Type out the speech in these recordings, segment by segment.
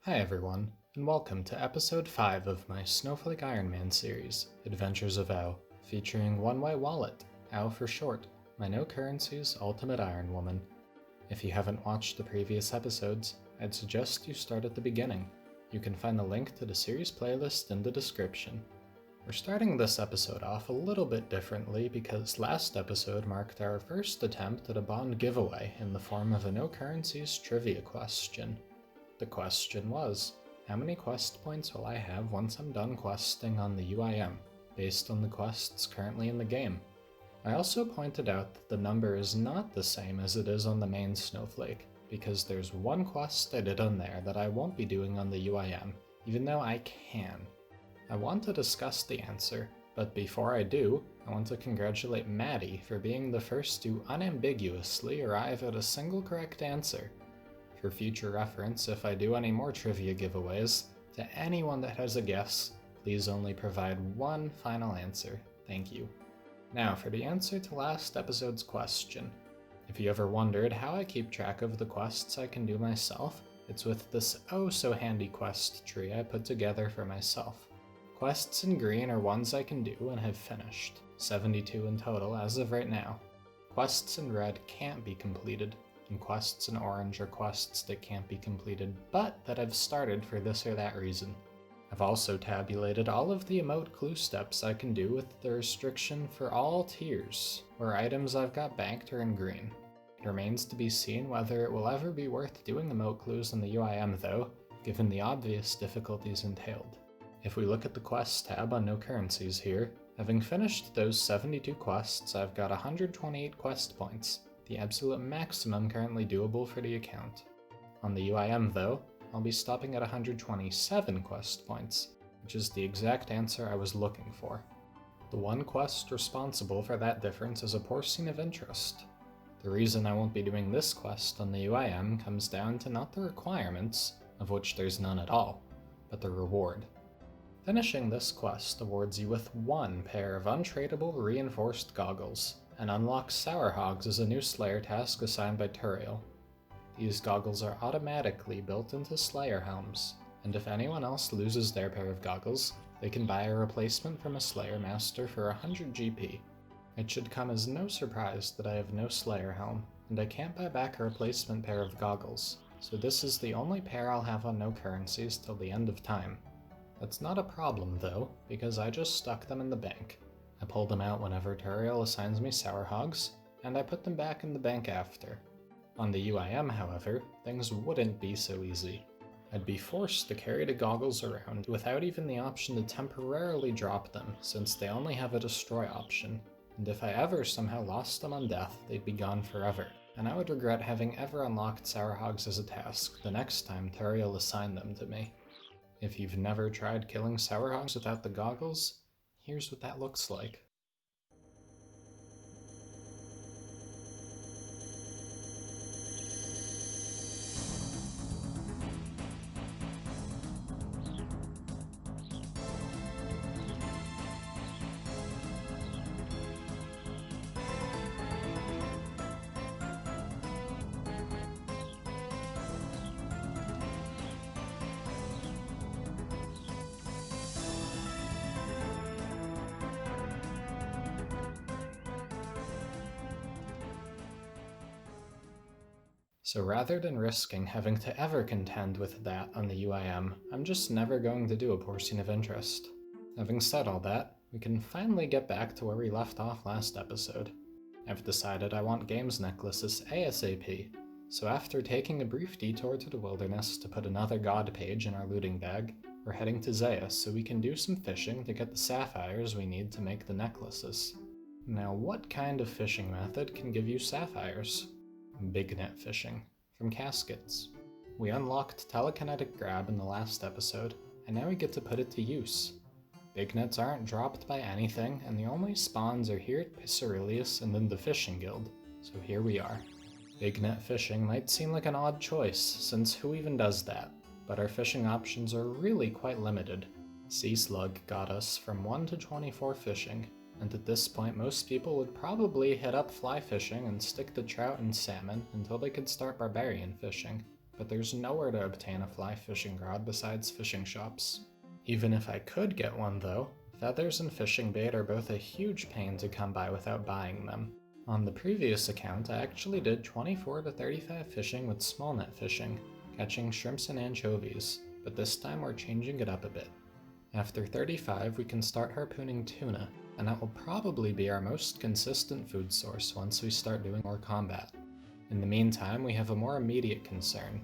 Hi everyone, and welcome to episode 5 of my Snowflake Iron Man series, Adventures of Ao, featuring OneWayWallet, Ao for short, my NoCurrencies ultimate Iron Woman. If you haven't watched the previous episodes, I'd suggest you start at the beginning. You can find the link to the series playlist in the description. We're starting this episode off a little bit differently because last episode marked our first attempt at a bond giveaway in the form of a NoCurrencies trivia question. The question was, how many quest points will I have once I'm done questing on the UIM, based on the quests currently in the game? I also pointed out that the number is not the same as it is on the main Snowflake, because there's one quest I did on there that I won't be doing on the UIM, even though I can. I want to discuss the answer, but before I do, I want to congratulate Maddie for being the first to unambiguously arrive at a single correct answer. For future reference, if I do any more trivia giveaways, to anyone that has a guess, please only provide one final answer. Thank you. Now for the answer to last episode's question. If you ever wondered how I keep track of the quests I can do myself, it's with this oh-so-handy quest tree I put together for myself. Quests in green are ones I can do and have finished, 72 in total as of right now. Quests in red can't be completed, and quests in orange are quests that can't be completed, but that I've started for this or that reason. I've also tabulated all of the emote clue steps I can do with the restriction for all tiers, where items I've got banked are in green. It remains to be seen whether it will ever be worth doing emote clues in the UIM though, given the obvious difficulties entailed. If we look at the quests tab on NoCurrencies here, having finished those 72 quests, I've got 128 quest points, the absolute maximum currently doable for the account. On the UIM though, I'll be stopping at 127 quest points, which is the exact answer I was looking for. The one quest responsible for that difference is a porcine of interest. The reason I won't be doing this quest on the UIM comes down to not the requirements, of which there's none at all, but the reward. Finishing this quest awards you with one pair of untradeable reinforced goggles, and unlocks Sour Hogs as a new Slayer task assigned by Turiel. These goggles are automatically built into Slayer helms, and if anyone else loses their pair of goggles, they can buy a replacement from a Slayer Master for 100 GP. It should come as no surprise that I have no Slayer helm, and I can't buy back a replacement pair of goggles, so this is the only pair I'll have on NoCurrencies till the end of time. That's not a problem though, because I just stuck them in the bank. I pull them out whenever Turiel assigns me Sour Hogs, and I put them back in the bank after. On the UIM, however, things wouldn't be so easy. I'd be forced to carry the goggles around without even the option to temporarily drop them, since they only have a destroy option, and if I ever somehow lost them on death, they'd be gone forever, and I would regret having ever unlocked Sour Hogs as a task the next time Turiel assigned them to me. If you've never tried killing Sour Hogs without the goggles, here's what that looks like. So rather than risking having to ever contend with that on the UIM, I'm just never going to do a porcine of interest. Having said all that, we can finally get back to where we left off last episode. I've decided I want games necklaces ASAP, so after taking a brief detour to the wilderness to put another god page in our looting bag, we're heading to Zeah so we can do some fishing to get the sapphires we need to make the necklaces. Now what kind of fishing method can give you sapphires? Big net fishing, from caskets. We unlocked telekinetic grab in the last episode, and now we get to put it to use. Big nets aren't dropped by anything, and the only spawns are here at Pisarilius and in the fishing guild, so here we are. Big net fishing might seem like an odd choice, since who even does that? But our fishing options are really quite limited. Sea Slug got us from 1 to 24 fishing, and at this point most people would probably hit up fly fishing and stick to trout and salmon until they could start barbarian fishing, but there's nowhere to obtain a fly fishing rod besides fishing shops. Even if I could get one though, feathers and fishing bait are both a huge pain to come by without buying them. On the previous account, I actually did 24 to 35 fishing with small net fishing, catching shrimps and anchovies, but this time we're changing it up a bit. After 35, we can start harpooning tuna, and that will probably be our most consistent food source once we start doing more combat. In the meantime, we have a more immediate concern.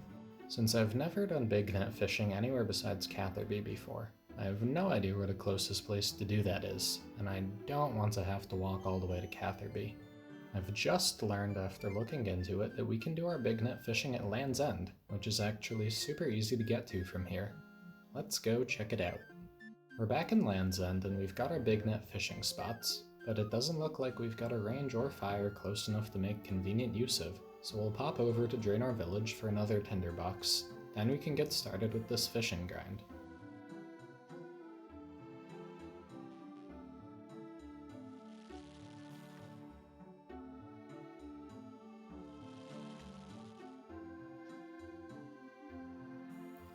Since I've never done big net fishing anywhere besides Catherby before, I have no idea where the closest place to do that is, and I don't want to have to walk all the way to Catherby. I've just learned after looking into it that we can do our big net fishing at Land's End, which is actually super easy to get to from here. Let's go check it out. We're back in Land's End and we've got our big net fishing spots, but it doesn't look like we've got a range or fire close enough to make convenient use of, so we'll pop over to Draenor Village for another tinderbox, then we can get started with this fishing grind.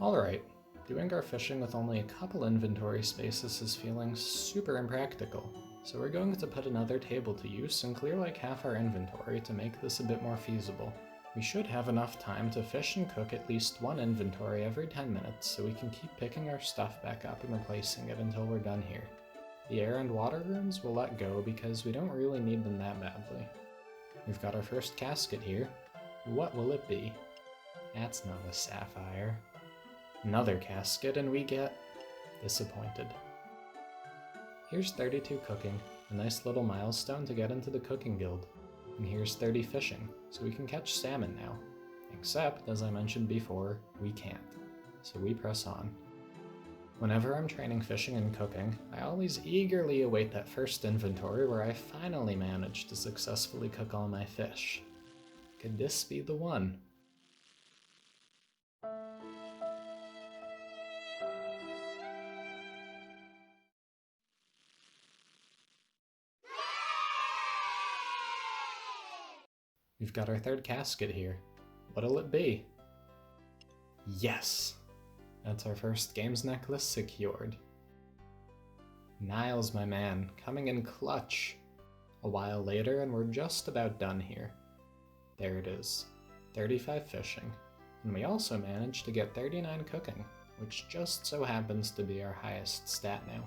Alright, doing our fishing with only a couple inventory spaces is feeling super impractical, so we're going to put another table to use and clear like half our inventory to make this a bit more feasible. We should have enough time to fish and cook at least one inventory every 10 minutes so we can keep picking our stuff back up and replacing it until we're done here. The air and water rooms we'll let go because we don't really need them that badly. We've got our first casket here. What will it be? That's not a sapphire. Another casket and we get disappointed. Here's 32 cooking, a nice little milestone to get into the cooking guild. And here's 30 fishing, so we can catch salmon now. Except, as I mentioned before, we can't. So we press on. Whenever I'm training fishing and cooking, I always eagerly await that first inventory where I finally manage to successfully cook all my fish. Could this be the one? We've got our third casket here. What'll it be? Yes! That's our first games necklace secured. Niles, my man, coming in clutch. A while later and we're just about done here. There it is. 35 fishing. And we also managed to get 39 cooking, which just so happens to be our highest stat now.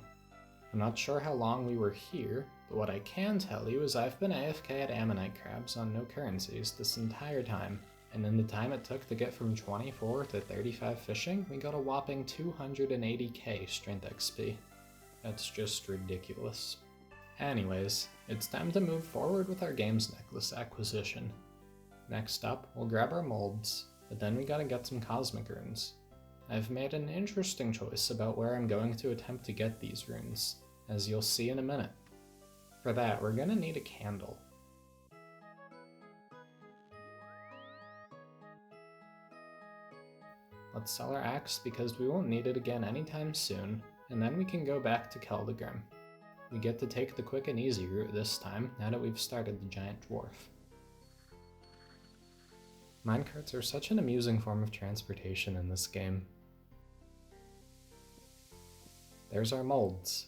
I'm not sure how long we were here, but what I can tell you is I've been AFK at Ammonite Crabs on NoCurrencies this entire time, and in the time it took to get from 24 to 35 fishing, we got a whopping 280k strength XP. That's just ridiculous. Anyways, it's time to move forward with our games necklace acquisition. Next up, we'll grab our molds, but then we gotta get some cosmic runes. I've made an interesting choice about where I'm going to attempt to get these runes, as you'll see in a minute. For that, we're gonna need a candle. Let's sell our axe because we won't need it again anytime soon, and then we can go back to Keldegrim. We get to take the quick and easy route this time, now that we've started the giant dwarf. Minecarts are such an amusing form of transportation in this game. There's our molds.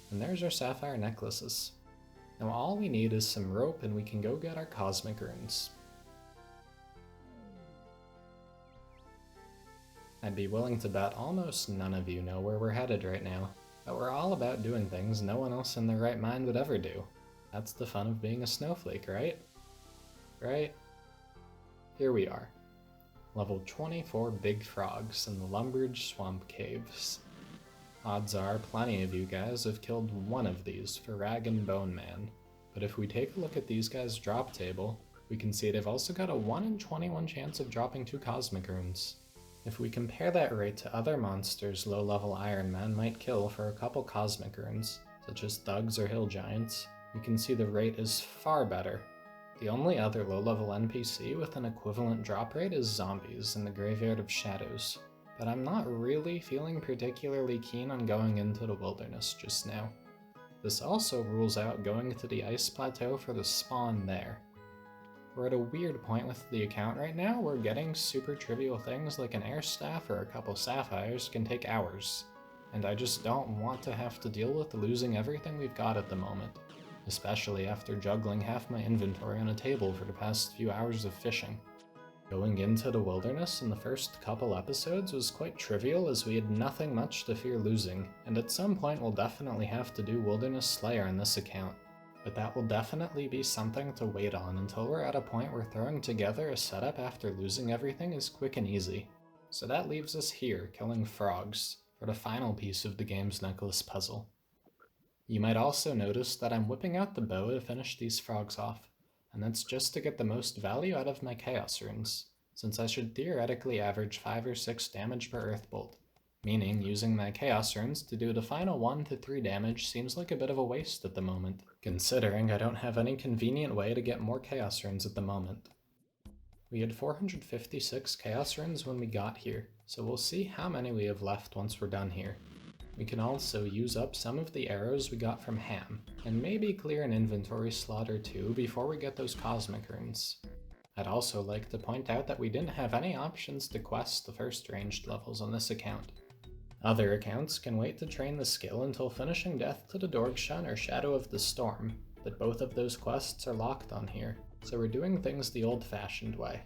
And there's our sapphire necklaces. Now all we need is some rope and we can go get our cosmic runes. I'd be willing to bet almost none of you know where we're headed right now, but we're all about doing things no one else in their right mind would ever do. That's the fun of being a snowflake, right? Right? Here we are. Level 24 big frogs in the Lumbridge Swamp Caves. Odds are plenty of you guys have killed one of these for Rag and Bone Man, but if we take a look at these guys' drop table, we can see they've also got a 1 in 21 chance of dropping 2 cosmic runes. If we compare that rate to other monsters low-level Iron Man might kill for a couple cosmic runes, such as thugs or hill giants, we can see the rate is far better. The only other low-level NPC with an equivalent drop rate is zombies in the Graveyard of Shadows, but I'm not really feeling particularly keen on going into the wilderness just now. This also rules out going to the ice plateau for the spawn there. We're at a weird point with the account right now where getting super trivial things like an air staff or a couple sapphires can take hours, and I just don't want to have to deal with losing everything we've got at the moment, especially after juggling half my inventory on a table for the past few hours of fishing. Going into the wilderness in the first couple episodes was quite trivial as we had nothing much to fear losing, and at some point we'll definitely have to do Wilderness Slayer on this account. But that will definitely be something to wait on until we're at a point where throwing together a setup after losing everything is quick and easy. So that leaves us here, killing frogs, for the final piece of the game's necklace puzzle. You might also notice that I'm whipping out the bow to finish these frogs off, and that's just to get the most value out of my Chaos Runes, since I should theoretically average 5 or 6 damage per Earth Bolt, meaning using my Chaos Runes to do the final 1 to 3 damage seems like a bit of a waste at the moment, considering I don't have any convenient way to get more Chaos Runes at the moment. We had 456 Chaos Runes when we got here, so we'll see how many we have left once we're done here. We can also use up some of the arrows we got from Ham, and maybe clear an inventory slot or two before we get those Cosmic Runes. I'd also like to point out that we didn't have any options to quest the first ranged levels on this account. Other accounts can wait to train the skill until finishing Death to the Dorgshun or Shadow of the Storm, but both of those quests are locked on here, so we're doing things the old-fashioned way.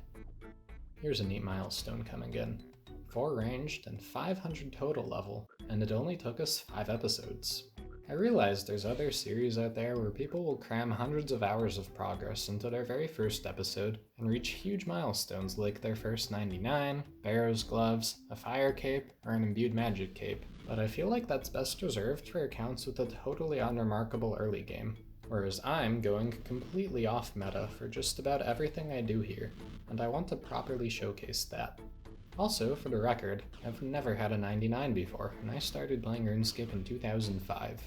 Here's a neat milestone coming in. 4 ranged and 500 total level, and it only took us 5 episodes. I realize there's other series out there where people will cram hundreds of hours of progress into their very first episode and reach huge milestones like their first 99, Barrow's Gloves, a Fire Cape, or an Imbued Magic Cape, but I feel like that's best reserved for accounts with a totally unremarkable early game, whereas I'm going completely off meta for just about everything I do here, and I want to properly showcase that. Also, for the record, I've never had a 99 before, and I started playing RuneScape in 2005.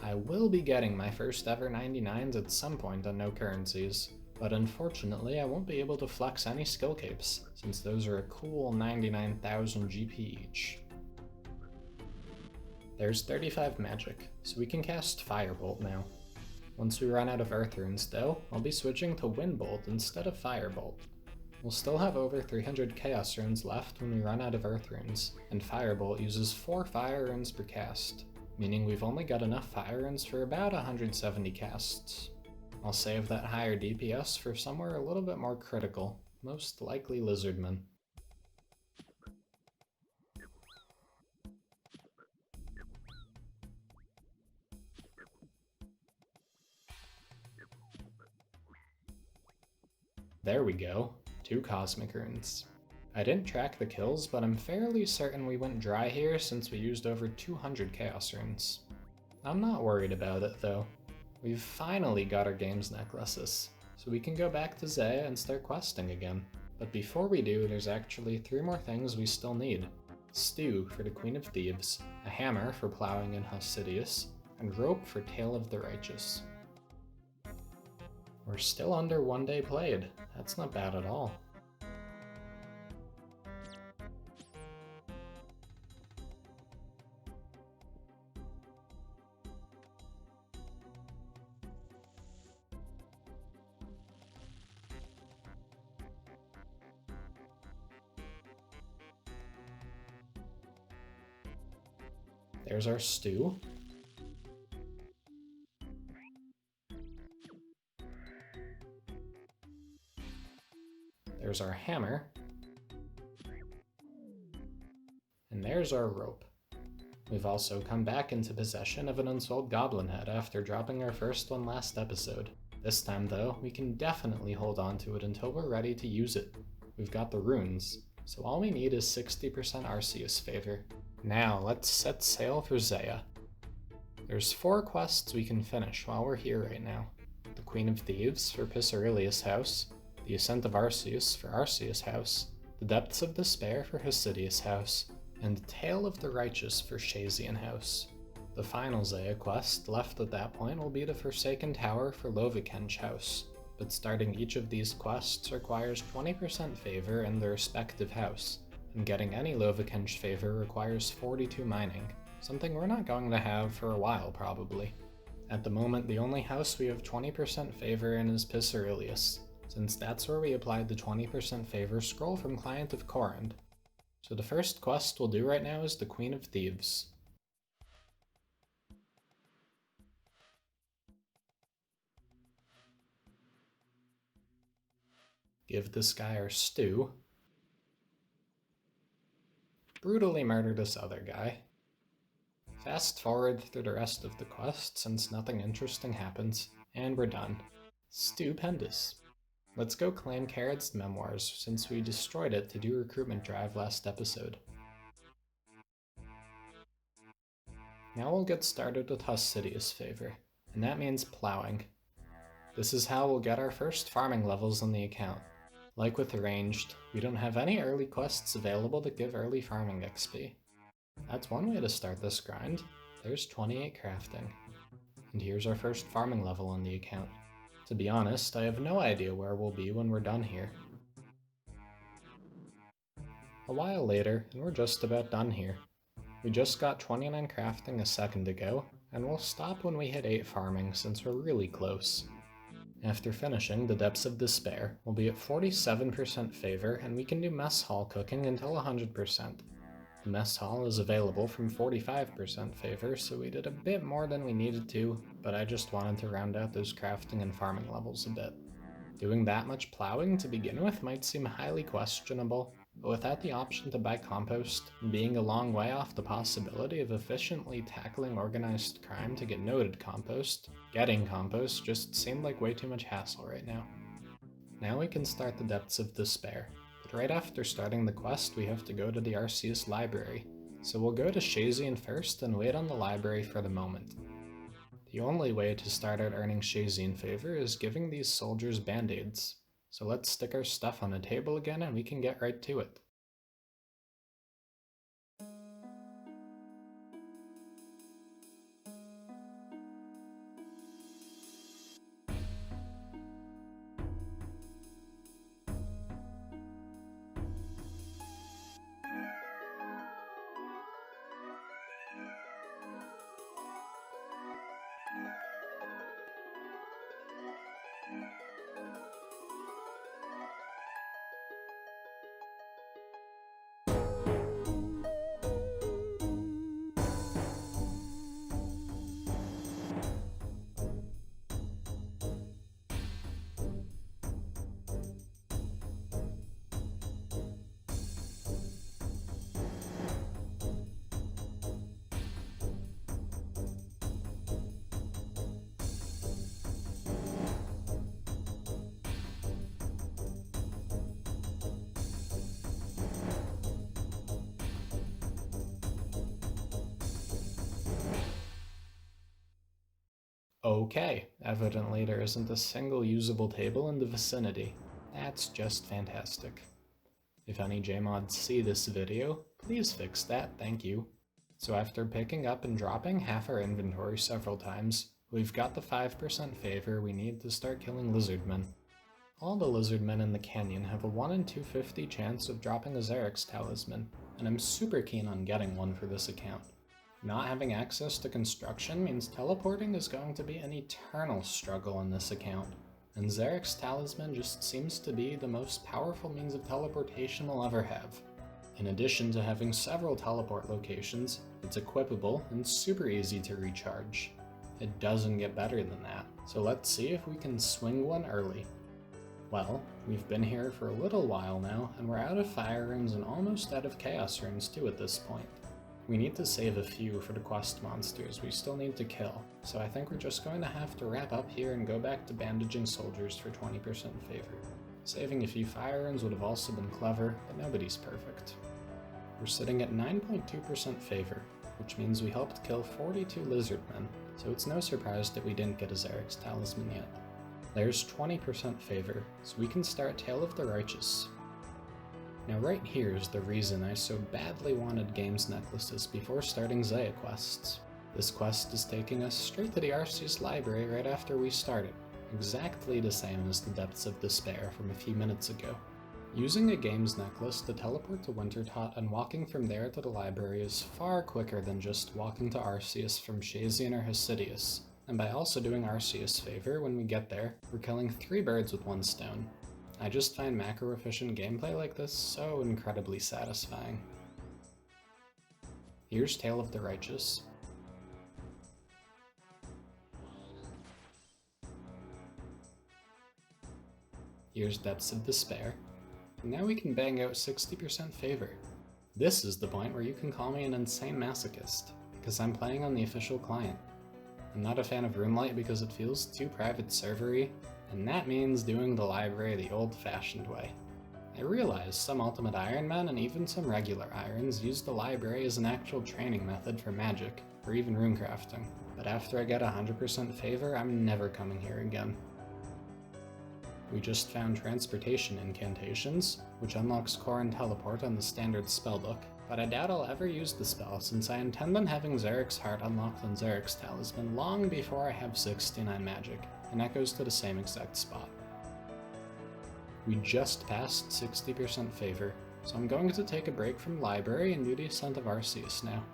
I will be getting my first ever 99s at some point on NoCurrencies, but unfortunately I won't be able to flex any skill capes, since those are a cool 99,000 GP each. There's 35 magic, so we can cast Firebolt now. Once we run out of Earth Runes though, I'll be switching to Windbolt instead of Firebolt. We'll still have over 300 Chaos Runes left when we run out of Earth Runes, and Firebolt uses 4 Fire Runes per cast, meaning we've only got enough Fire Runes for about 170 casts. I'll save that higher DPS for somewhere a little bit more critical, most likely Lizardman. There we go. 2 Cosmic Runes. I didn't track the kills, but I'm fairly certain we went dry here since we used over 200 Chaos Runes. I'm not worried about it though. We've finally got our games necklaces, so we can go back to Zeah and start questing again. But before we do, there's actually 3 more things we still need. Stew for the Queen of Thieves, a hammer for plowing in Hosidius, and rope for Tale of the Righteous. We're still under 1 day played. That's not bad at all. There's our stew. There's our hammer. And there's our rope. We've also come back into possession of an unsold goblin head after dropping our first one last episode. This time though, we can definitely hold on to it until we're ready to use it. We've got the runes, so all we need is 60% Arceus favor. Now let's set sail for Zeah. There's 4 quests we can finish while we're here right now. The Queen of Thieves for Pisarilius' house, the Ascent of Arceus for Arceus' house, the Depths of Despair for Hosidius' house, and Tale of the Righteous for Shazian house. The final Zeah quest left at that point will be the Forsaken Tower for Lovikench house, but starting each of these quests requires 20% favor in the respective house, and getting any Lovikench favor requires 42 mining, something we're not going to have for a while probably. At the moment, the only house we have 20% favor in is Pisarilius, since that's where we applied the 20% favor scroll from Client of Corund. So the first quest we'll do right now is the Queen of Thieves. Give this guy our stew. Brutally murder this other guy. Fast forward through the rest of the quest since nothing interesting happens, and we're done. Stupendous. Let's go claim Carrod's memoirs since we destroyed it to do recruitment drive last episode. Now we'll get started with Hosidius favor, and that means plowing. This is how we'll get our first farming levels on the account. Like with Arranged, we don't have any early quests available that give early farming XP. That's one way to start this grind. There's 28 crafting. And here's our first farming level on the account. To be honest, I have no idea where we'll be when we're done here. A while later, and we're just about done here. We just got 29 crafting a second ago, and we'll stop when we hit 8 farming since we're really close. After finishing the Depths of Despair, we'll be at 47% favor, and we can do mess hall cooking until 100%. The mess hall is available from 45% favor, so we did a bit more than we needed to, but I just wanted to round out those crafting and farming levels a bit. Doing that much plowing to begin with might seem highly questionable, but without the option to buy compost, and being a long way off the possibility of efficiently tackling organized crime to get noted compost, getting compost just seemed like way too much hassle right now. Now we can start the Depths of Despair, but right after starting the quest we have to go to the Arceus library, so we'll go to HCIM first and wait on the library for the moment. The only way to start out earning HCIM favor is giving these soldiers band-aids. So let's stick our stuff on a table again and we can get right to it. Okay, evidently there isn't a single usable table in the vicinity. That's just fantastic. If any JMods see this video, please fix that, thank you. So after picking up and dropping half our inventory several times, we've got the 5% favor we need to start killing lizardmen. All the lizardmen in the canyon have a 1 in 250 chance of dropping a Xerix talisman, and I'm super keen on getting one for this account. Not having access to construction means teleporting is going to be an eternal struggle in this account, and Xerix Talisman just seems to be the most powerful means of teleportation we'll ever have. In addition to having several teleport locations, it's equipable and super easy to recharge. It doesn't get better than that, so let's see if we can swing one early. Well, we've been here for a little while now, and we're out of fire runes and almost out of chaos runes too at this point. We need to save a few for the quest monsters we still need to kill, so I think we're just going to have to wrap up here and go back to bandaging soldiers for 20% favor. Saving a few fire runes would have also been clever, but nobody's perfect. We're sitting at 9.2% favor, which means we helped kill 42 lizardmen, so it's no surprise that we didn't get a Xerix talisman yet. There's 20% favor, so we can start Tale of the Righteous. Now right here is the reason I so badly wanted games necklaces before starting Zeah quests. This quest is taking us straight to the Arceus library right after we started, exactly the same as the Depths of Despair from a few minutes ago. Using a games necklace to teleport to Wintertot and walking from there to the library is far quicker than just walking to Arceus from HCIM or Hosidius, And by also doing Arceus favor when we get there, we're killing 3 birds with 1 stone. I just find macro-efficient gameplay like this so incredibly satisfying. Here's Tale of the Righteous. Here's Depths of Despair. And now we can bang out 60% favor. This is the point where you can call me an insane masochist, because I'm playing on the official client. I'm not a fan of Roomlight because it feels too private server-y, and that means doing the library the old-fashioned way. I realize some Ultimate Iron Men and even some regular Irons use the library as an actual training method for magic, or even runecrafting, but after I get 100% favor, I'm never coming here again. We just found Transportation Incantations, which unlocks Core and Teleport on the standard spellbook, but I doubt I'll ever use the spell since I intend on having Xeric's Heart unlocked on Xeric's Talisman long before I have 69 magic, and that goes to the same exact spot. We just passed 60% favor, so I'm going to take a break from library and do the Ascent of Arceus now.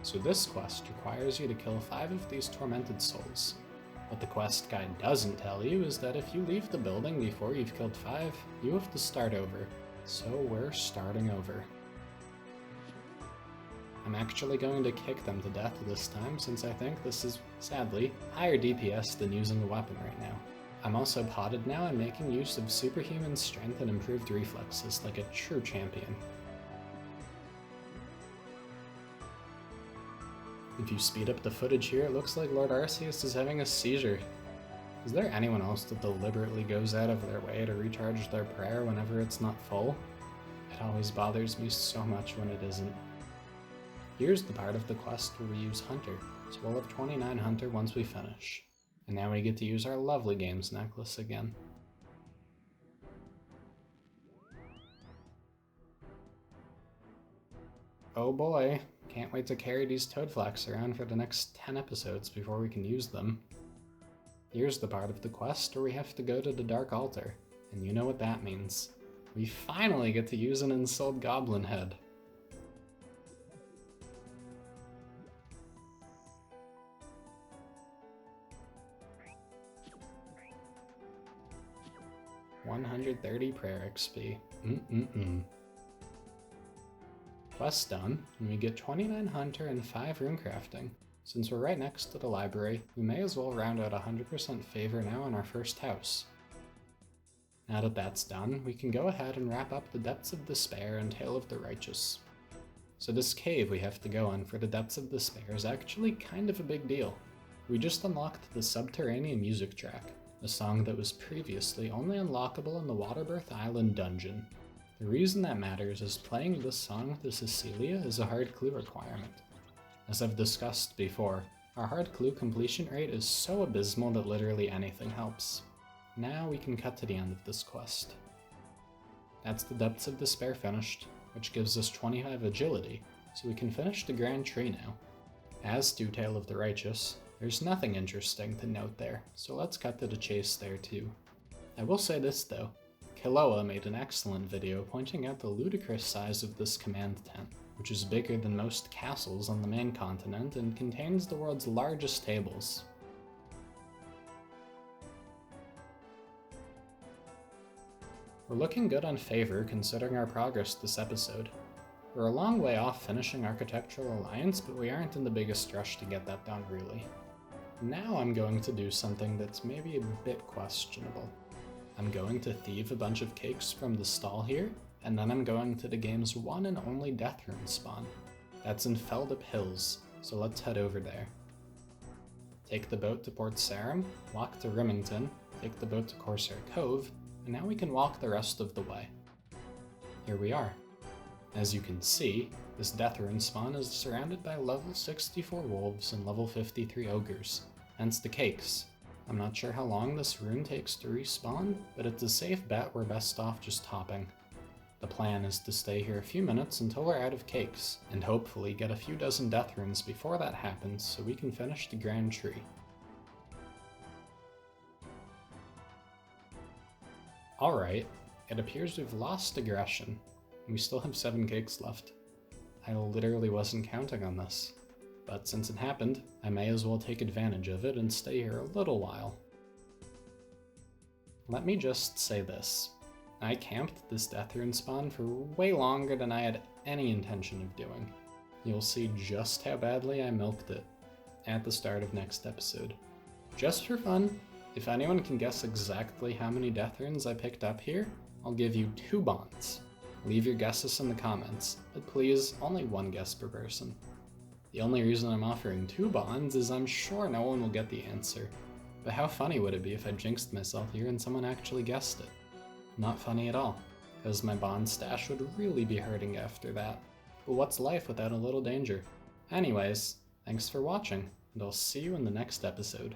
So this quest requires you to kill 5 of these tormented souls. What the quest guide doesn't tell you is that if you leave the building before you've killed 5, you have to start over. So we're starting over. I'm actually going to kick them to death this time since I think this is, sadly, higher DPS than using a weapon right now. I'm also potted now and making use of superhuman strength and improved reflexes like a true champion. If you speed up the footage here, it looks like Lord Arceus is having a seizure. Is there anyone else that deliberately goes out of their way to recharge their prayer whenever it's not full? It always bothers me so much when it isn't. Here's the part of the quest where we use Hunter, so we'll have 29 Hunter once we finish. And now we get to use our lovely games necklace again. Oh boy, can't wait to carry these Toadflax around for the next 10 episodes before we can use them. Here's the part of the quest where we have to go to the Dark Altar, and you know what that means. We finally get to use an ensouled goblin head. $130 prayer XP. Quest done, and we get 29 Hunter and 5 runecrafting. Since we're right next to the library, we may as well round out 100% favor now on our first house. Now that that's done, we can go ahead and wrap up the Depths of Despair and Tale of the Righteous. So this cave we have to go on for the Depths of Despair is actually kind of a big deal. We just unlocked the Subterranean music track, a song that was previously only unlockable in the Waterbirth Island dungeon. The reason that matters is playing this song to Cecilia is a hard clue requirement. As I've discussed before, our hard clue completion rate is so abysmal that literally anything helps. Now we can cut to the end of this quest. That's the Depths of Despair finished, which gives us 25 agility, so we can finish the Grand Tree now. As do Tale of the Righteous, there's nothing interesting to note there, so let's cut to the chase there too. I will say this though, Kiloa made an excellent video pointing out the ludicrous size of this command tent, which is bigger than most castles on the main continent and contains the world's largest tables. We're looking good on favor considering our progress this episode. We're a long way off finishing Architectural Alliance, but we aren't in the biggest rush to get that done really. Now I'm going to do something that's maybe a bit questionable. I'm going to thieve a bunch of cakes from the stall here, and then I'm going to the game's one and only Death Rune spawn. That's in Feldip Hills, so let's head over there. Take the boat to Port Sarim, walk to Rimington, take the boat to Corsair Cove, and now we can walk the rest of the way. Here we are. As you can see, this Death Rune spawn is surrounded by level 64 wolves and level 53 ogres, hence the cakes. I'm not sure how long this rune takes to respawn, but it's a safe bet we're best off just hopping. The plan is to stay here a few minutes until we're out of cakes, and hopefully get a few dozen death runes before that happens so we can finish the Grand Tree. Alright, it appears we've lost aggression. We still have 7 cakes left. I literally wasn't counting on this. But since it happened, I may as well take advantage of it and stay here a little while. Let me just say this. I camped this death rune spawn for way longer than I had any intention of doing. You'll see just how badly I milked it at the start of next episode. Just for fun, if anyone can guess exactly how many death runes I picked up here, I'll give you 2 bonds. Leave your guesses in the comments, but please, only 1 guess per person. The only reason I'm offering 2 bonds is I'm sure no one will get the answer. But how funny would it be if I jinxed myself here and someone actually guessed it? Not funny at all, because my bond stash would really be hurting after that. But what's life without a little danger? Anyways, thanks for watching, and I'll see you in the next episode.